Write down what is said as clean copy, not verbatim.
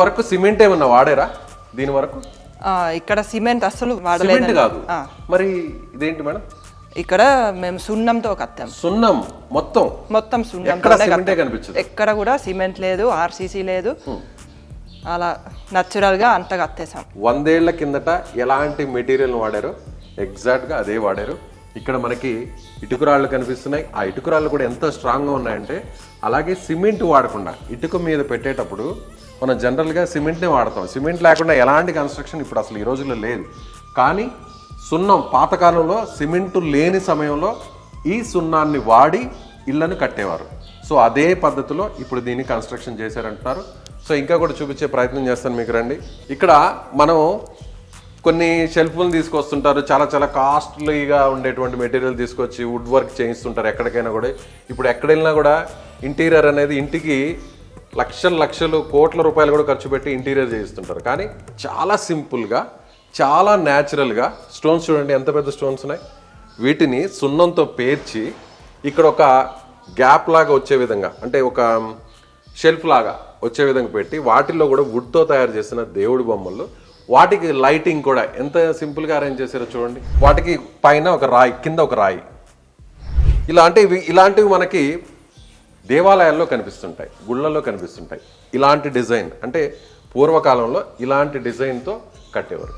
వరకు సిమెంట్ ఏమన్నా వాడారా దీని వరకు? ఇక్కడ సిమెంట్ అసలు సిమెంట్ వాడలేదు. కాదు, మరి ఇదేంటి మేడం? ఇక్కడ మేము సున్నంతో కత్తాం. సున్నం మొత్తం మొత్తం సున్నం. ఎక్కడ సిమెంటే కనిపించదు. ఎక్కడ కూడా సిమెంట్ లేదు, ఆర్సీసీ లేదు. అలా నచురల్ గా అంత కత్తేసాం. 100 ఏళ్ల కిందట ఎలాంటి మెటీరియల్ వాడారో ఎగ్జాక్ట్ గా అదే వాడారు. ఇక్కడ మనకి ఇటుకురాళ్ళు కనిపిస్తున్నాయి. ఆ ఇటుకురాళ్ళు కూడా ఎంత స్ట్రాంగ్గా ఉన్నాయంటే, అలాగే సిమెంట్ వాడకుండా ఇటుక మీద పెట్టేటప్పుడు మనం జనరల్గా సిమెంట్నే వాడతాం. సిమెంట్ లేకుండా ఎలాంటి కన్స్ట్రక్షన్ ఇప్పుడు అసలు ఈ రోజుల్లో లేదు. కానీ సున్నం పాతకాలంలో సిమెంటు లేని సమయంలో ఈ సున్నాన్ని వాడి ఇళ్లను కట్టేవారు. సో అదే పద్ధతిలో ఇప్పుడు దీన్ని కన్స్ట్రక్షన్ చేశారంటున్నారు. సో ఇంకా కూడా చూపించే ప్రయత్నం చేస్తాను మీకు, రండి. ఇక్కడ మనం కొన్ని షెల్ఫ్లను తీసుకొస్తుంటారు, చాలా చాలా కాస్ట్లీగా ఉండేటువంటి మెటీరియల్ తీసుకొచ్చి వుడ్ వర్క్ చేయిస్తుంటారు ఎక్కడికైనా కూడా. ఇప్పుడు ఎక్కడ వెళ్ళినా కూడా ఇంటీరియర్ అనేది ఇంటికి లక్షలు కోట్ల రూపాయలు కూడా ఖర్చు పెట్టి ఇంటీరియర్ చేయిస్తుంటారు. కానీ చాలా సింపుల్గా, చాలా న్యాచురల్గా స్టోన్స్ చూడండి ఎంత పెద్ద స్టోన్స్ ఉన్నాయి. వీటిని సున్నంతో పేర్చి ఇక్కడ ఒక గ్యాప్ లాగా వచ్చే విధంగా, అంటే ఒక షెల్ఫ్ లాగా వచ్చే విధంగా పెట్టి వాటిల్లో కూడా వుడ్తో తయారు చేసిన దేవుడి బొమ్మలు, వాటికి లైటింగ్ కూడా ఎంత సింపుల్గా అరేంజ్ చేశారో చూడండి. వాటికి పైన ఒక రాయి, కింద ఒక రాయి. ఇలాంటివి మనకి దేవాలయాల్లో కనిపిస్తుంటాయి, గుళ్ళల్లో కనిపిస్తుంటాయి. ఇలాంటి డిజైన్ అంటే పూర్వకాలంలో ఇలాంటి డిజైన్తో కట్టేవారు.